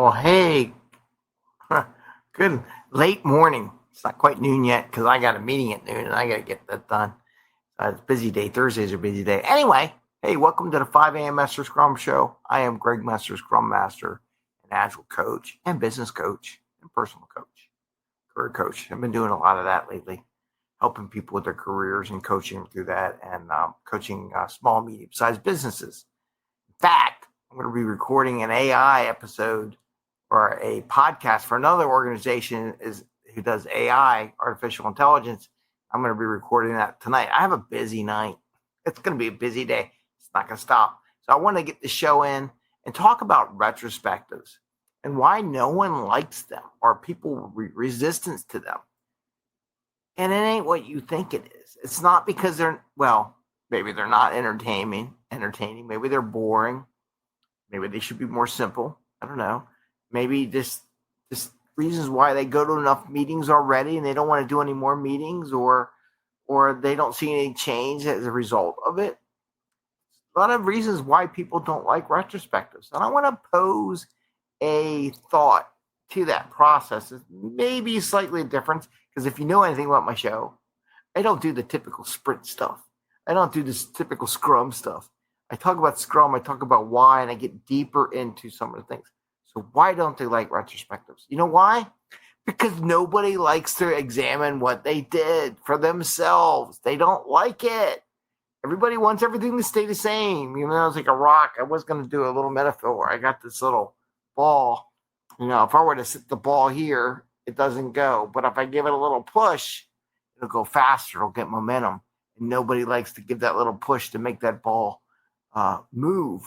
Well, hey, good late morning. It's not quite noon yet because I got a meeting at noon and I got to get that done. It's a busy day. Thursdays are a busy day. Anyway, hey, welcome to the 5 a.m. Mester Scrum Show. I am Greg Mester, Scrum Master, and Agile Coach, and Business Coach, and Personal Coach, Career Coach. I've been doing a lot of that lately, helping people with their careers and coaching them through that, and coaching small, medium-sized businesses. In fact, I'm going to be recording an AI episode or a podcast for another organization who does AI, artificial intelligence. I'm going to be recording that tonight. I have a busy night. It's going to be a busy day. It's not going to stop. So I want to get the show in and talk about retrospectives and why no one likes them or people resistance to them. And it ain't what you think it is. It's not because maybe they're not entertaining. Maybe they're boring. Maybe they should be more simple. I don't know. Maybe just reasons why they go to enough meetings already and they don't want to do any more meetings, or they don't see any change as a result of it. A lot of reasons why people don't like retrospectives. And I want to pose a thought to that process. It's maybe slightly different, because if you know anything about my show, I don't do the typical sprint stuff. I don't do this typical Scrum stuff. I talk about Scrum, I talk about why, and I get deeper into some of the things. So why don't they like retrospectives? You know why? Because nobody likes to examine what they did for themselves. They don't like it. Everybody wants everything to stay the same. You know, I was like a rock. I was going to do a little metaphor. I got this little ball. You know, if I were to sit the ball here, it doesn't go. But if I give it a little push, it'll go faster. It'll get momentum. And nobody likes to give that little push to make that ball move,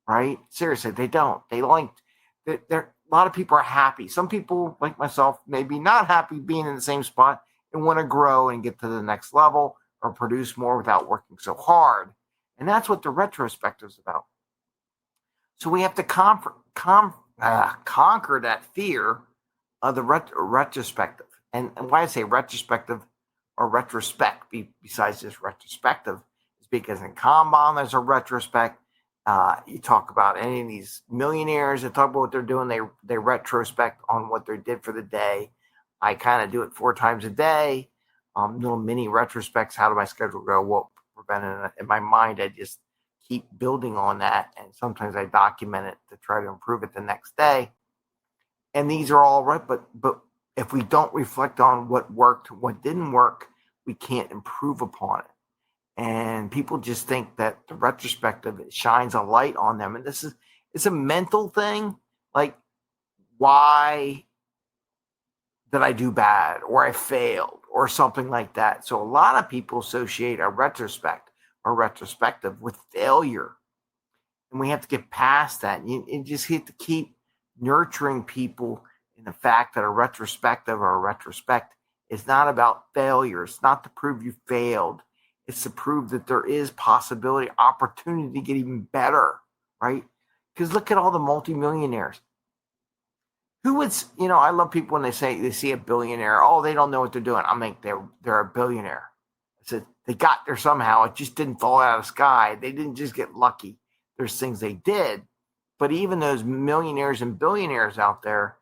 right? Seriously, they don't. A lot of people are happy. Some people, like myself, may be not happy being in the same spot and want to grow and get to the next level or produce more without working so hard. And that's what the retrospective is about. So we have to conquer that fear of the retrospective. And why I say retrospective or retrospect besides just retrospective is because in Kanban there's a retrospect. You talk about any of these millionaires that talk about what they're doing, they retrospect on what they did for the day. I kind of do it 4 times a day, little mini retrospects. How did my schedule go? What prevented it? In my mind, I just keep building on that, and sometimes I document it to try to improve it the next day. And these are all right, but if we don't reflect on what worked, what didn't work, we can't improve upon it. And people just think that the retrospective shines a light on them. And it's a mental thing. Like, why did I do bad, or I failed, or something like that? So a lot of people associate a retrospect or retrospective with failure. And we have to get past that. You just have to keep nurturing people in the fact that a retrospective or a retrospect is not about failure. It's not to prove you failed. It's to prove that there is possibility, opportunity to get even better, right? Because look at all the multimillionaires. Who would, I love people when they say they see a billionaire, oh, they don't know what they're doing. I mean, they're a billionaire. I said, they got there somehow. It just didn't fall out of the sky. They didn't just get lucky. There's things they did. But even those millionaires and billionaires out there,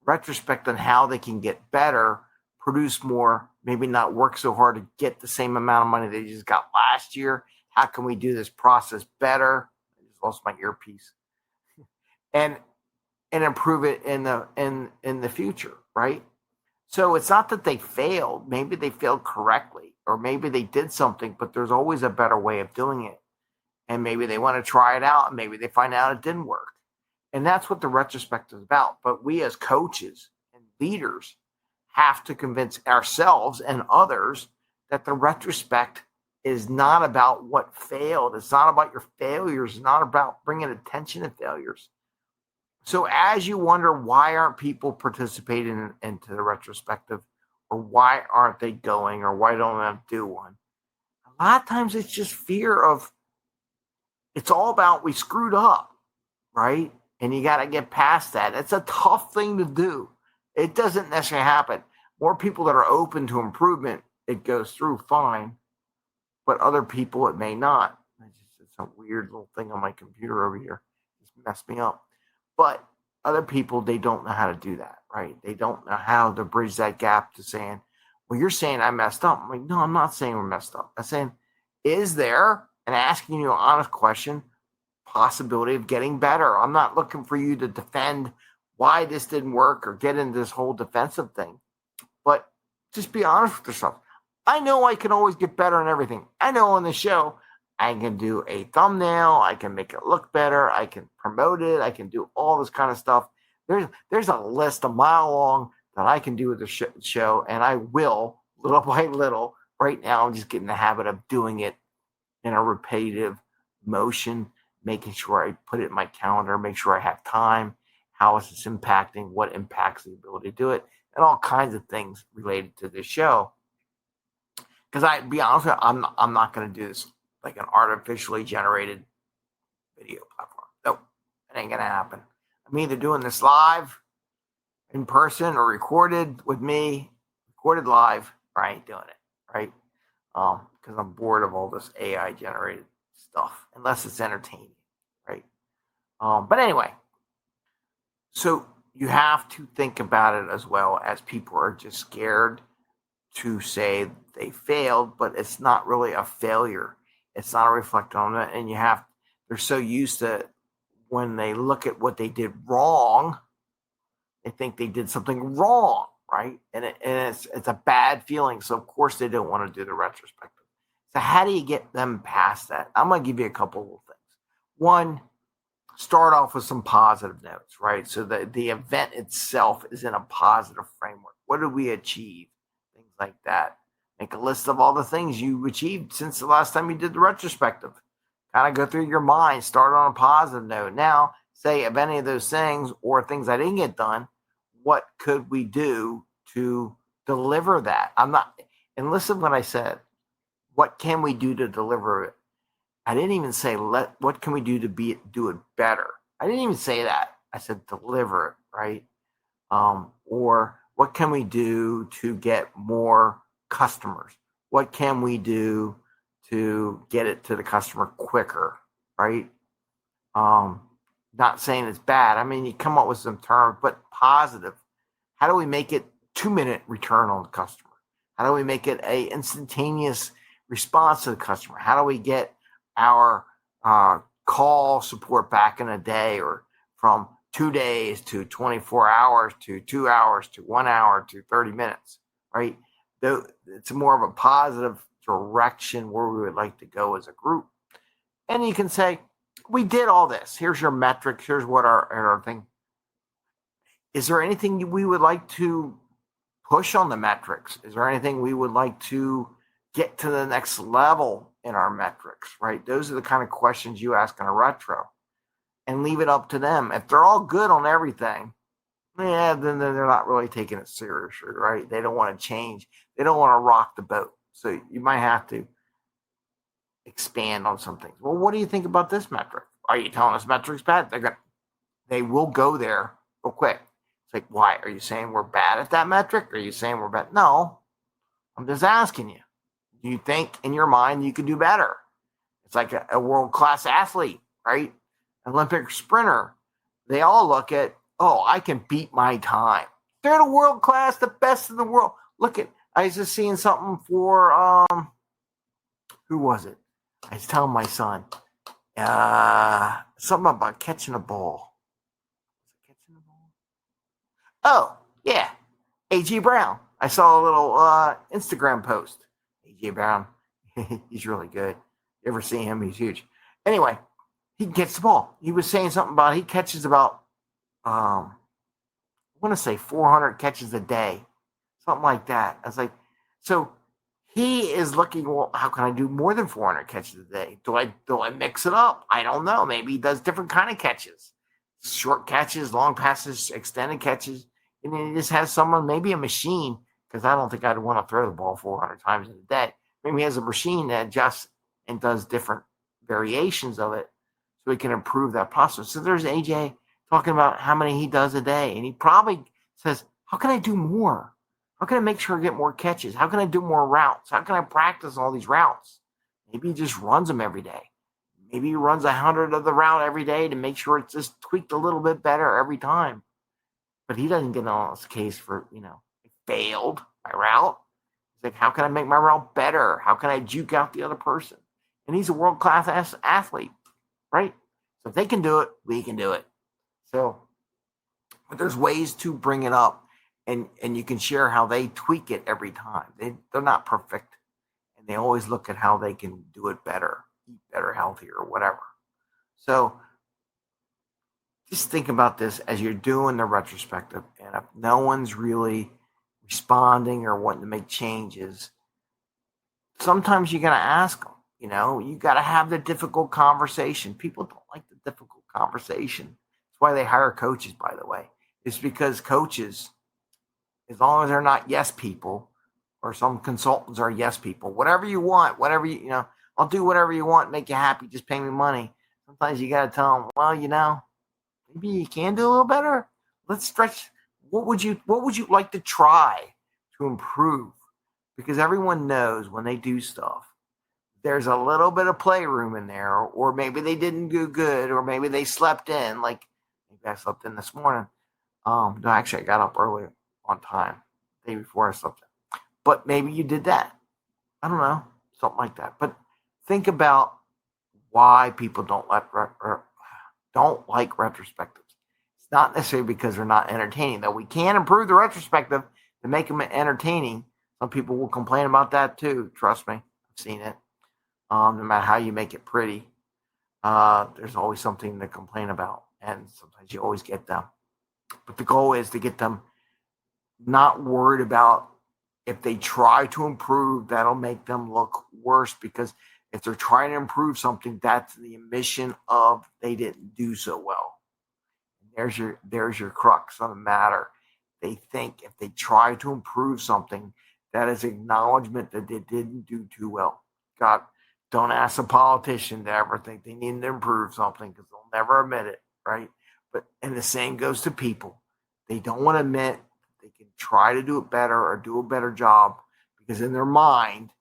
retrospect on how they can get better, produce more, maybe not work so hard to get the same amount of money they just got last year. How can we do this process better? I just lost my earpiece. And improve it in the future, right? So it's not that they failed. Maybe they failed correctly, or maybe they did something, but there's always a better way of doing it. And maybe they want to try it out, and maybe they find out it didn't work. And that's what the retrospect is about. But we as coaches and leaders have to convince ourselves and others that the retrospect is not about what failed. It's not about your failures. It's not about bringing attention to failures. So as you wonder, why aren't people participating into the retrospective, or why aren't they going, or why don't they do one? A lot of times it's just fear of, it's all about we screwed up, right? And you got to get past that. It's a tough thing to do. It doesn't necessarily happen. More people that are open to improvement, it goes through fine. But other people, it may not. It's a weird little thing on my computer over here. Just messed me up. But other people, they don't know how to do that, right? They don't know how to bridge that gap to saying, well, you're saying I messed up. I'm like, no, I'm not saying we're messed up. I'm saying, is there, and asking you an honest question, possibility of getting better? I'm not looking for you to defend why this didn't work or get into this whole defensive thing, but just be honest with yourself. I know I can always get better in everything. I know on the show, I can do a thumbnail. I can make it look better. I can promote it. I can do all this kind of stuff. There's a list a mile long that I can do with the show, and I will, little by little. Right now, I'm just getting the habit of doing it in a repetitive motion, making sure I put it in my calendar, make sure I have time, how is this impacting, what impacts the ability to do it, and all kinds of things related to this show. Because I be honest with you, I'm not going to do this like an artificially generated video platform. Nope, it ain't going to happen. I'm either doing this live in person or recorded with me, recorded live, or I ain't doing it, right? Because I'm bored of all this AI generated stuff, unless it's entertaining, right? But anyway, so you have to think about it as well, as people are just scared to say they failed, but it's not really a failure. It's not a reflection on it. And they're so used to when they look at what they did wrong, they think they did something wrong, right? And it's a bad feeling. So of course they don't want to do the retrospective. So how do you get them past that? I'm going to give you a couple of things. One, start off with some positive notes, right? So the event itself is in a positive framework. What did we achieve? Things like that. Make a list of all the things you achieved since the last time you did the retrospective. Kind of go through your mind, start on a positive note. Now, say of any of those things or things I didn't get done, what could we do to deliver that? And listen what I said. What can we do to deliver it? I didn't even say what can we do to do it better. I didn't even say that. I said deliver it, right? Or what can we do to get more customers? What can we do to get it to the customer quicker, right? Not saying it's bad. I mean, you come up with some terms, but positive. How do we make it 2-minute return on the customer? How do we make it a instantaneous response to the customer? How do we get our call support back in a day, or from 2 days to 24 hours to 2 hours to 1 hour to 30 minutes, right? It's more of a positive direction where we would like to go as a group. And you can say, we did all this. Here's your metrics. Here's what our thing. Is there anything we would like to push on the metrics? Is there anything we would like to get to the next level in our metrics, right? Those are the kind of questions you ask in a retro, and leave it up to them. If they're all good on everything, then they're not really taking it seriously, right? They don't want to change. They don't want to rock the boat. So you might have to expand on some things. Well, what do you think about this metric? Are you telling us metrics bad? They will go there real quick. It's like, why? Are you saying we're bad at that metric? Are you saying we're bad? No, I'm just asking you. Do you think in your mind you could do better? It's like a world-class athlete, right? Olympic sprinter. They all look at, oh, I can beat my time. They're the world class, the best in the world. I was just seeing something for, who was it? I was telling my son, something about catching a ball. Catching a ball? Oh, yeah. A.J. Brown. I saw a little Instagram post. A.J. Brown, he's really good. You ever see him? He's huge. Anyway, he gets the ball. He was saying something about he catches about, I want to say 400 catches a day, something like that. I was like, so he is looking, well, how can I do more than 400 catches a day? Do I mix it up? I don't know. Maybe he does different kind of catches, short catches, long passes, extended catches. And then he just has someone, maybe a machine, because I don't think I'd want to throw the ball 400 times in a day. Maybe he has a machine that adjusts and does different variations of it so he can improve that process. So there's AJ talking about how many he does a day. And he probably says, how can I do more? How can I make sure I get more catches? How can I do more routes? How can I practice all these routes? Maybe he just runs them every day. Maybe he runs 100 of the route every day to make sure it's just tweaked a little bit better every time. But he doesn't get on his case for, it failed my route. He's like, how can I make my route better? How can I juke out the other person? And he's a world-class athlete, right? So if they can do it, we can do it. So, but there's ways to bring it up, and you can share how they tweak it every time. They're not perfect, and they always look at how they can do it better, eat better, healthier, or whatever. So just think about this as you're doing the retrospective, and if no one's really responding or wanting to make changes, sometimes you got to ask them. You got to have the difficult conversation. People don't like the difficult conversation. That's why they hire coaches, by the way. It's because coaches, as long as they're not yes people, or some consultants are yes people, whatever you want, I'll do whatever you want, make you happy, just pay me money. Sometimes you got to tell them, well, maybe you can do a little better. Let's stretch. What would you like to try to improve? Because everyone knows when they do stuff, there's a little bit of playroom in there, or maybe they didn't do good, or maybe they slept in. Like maybe I slept in this morning. No, actually I got up early on time, the day before I slept in. But maybe you did that. I don't know, something like that. But think about why people don't like retrospectives. It's not necessarily because they're not entertaining, though we can improve the retrospective to make them entertaining. Some people will complain about that too. Trust me, I've seen it. No matter how you make it pretty, there's always something to complain about, and sometimes you always get them. But the goal is to get them not worried about if they try to improve, that'll make them look worse, because if they're trying to improve something, that's the admission of they didn't do so well. There's your crux of the matter. They think if they try to improve something, that is acknowledgement that they didn't do too well. God, don't ask a politician to ever think they need to improve something, because they'll never admit it, right? And the same goes to people. They don't want to admit they can try to do it better or do a better job, because in their mind,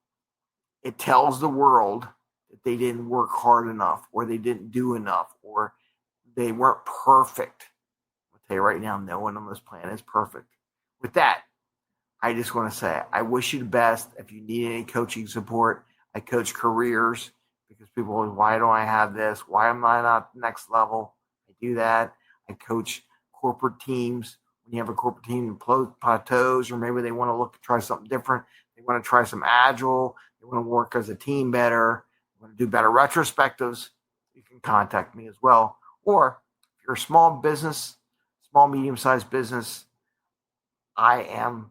it tells the world that they didn't work hard enough, or they didn't do enough, or they weren't perfect. I'll tell you right now, no one on this planet is perfect. With that, I just want to say, I wish you the best. If you need any coaching support, I coach careers, because people always, why don't I have this? Why am I not next level? I do that. I coach corporate teams. When you have a corporate team that plateaus, or maybe they want to try something different. They want to try some agile. They want to work as a team better. They want to do better retrospectives. You can contact me as well. Or if you're a small business, small, medium-sized business, I am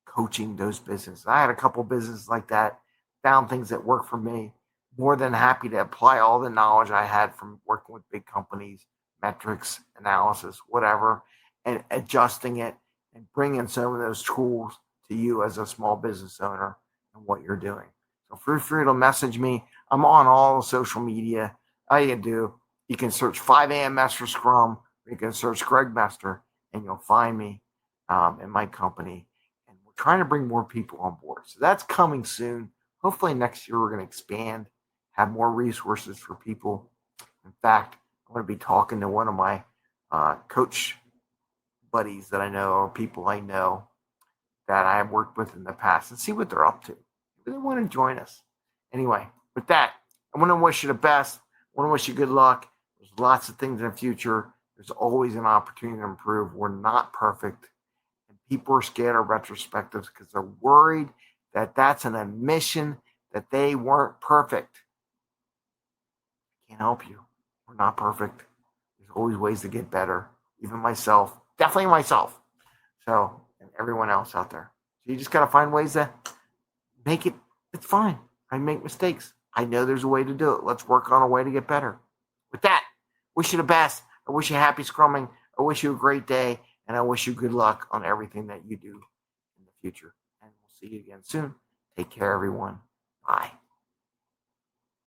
coaching those businesses. I had a couple businesses like that, found things that work for me. More than happy to apply all the knowledge I had from working with big companies, metrics, analysis, whatever, and adjusting it and bringing some of those tools to you as a small business owner and what you're doing. So feel free to message me. I'm on all social media. All you can do, you can search 5 a.m. Mester Scrum, or you can search Greg Mester, and you'll find me in my company. And we're trying to bring more people on board. So that's coming soon. Hopefully next year we're going to expand, have more resources for people. In fact, I'm going to be talking to one of my coach buddies that I know, or people I know that I have worked with in the past, and see what they're up to. Maybe they want to join us. Anyway, with that, I want to wish you the best. I want to wish you good luck. There's lots of things in the future. There's always an opportunity to improve. We're not perfect. And people are scared of retrospectives because they're worried that that's an admission that they weren't perfect. I can't help you. We're not perfect. There's always ways to get better. Even myself. Definitely myself. So, and everyone else out there. So you just got to find ways to make it. It's fine. I make mistakes. I know there's a way to do it. Let's work on a way to get better. With that, wish you the best. I wish you happy scrumming. I wish you a great day. And I wish you good luck on everything that you do in the future. And we'll see you again soon. Take care, everyone. Bye.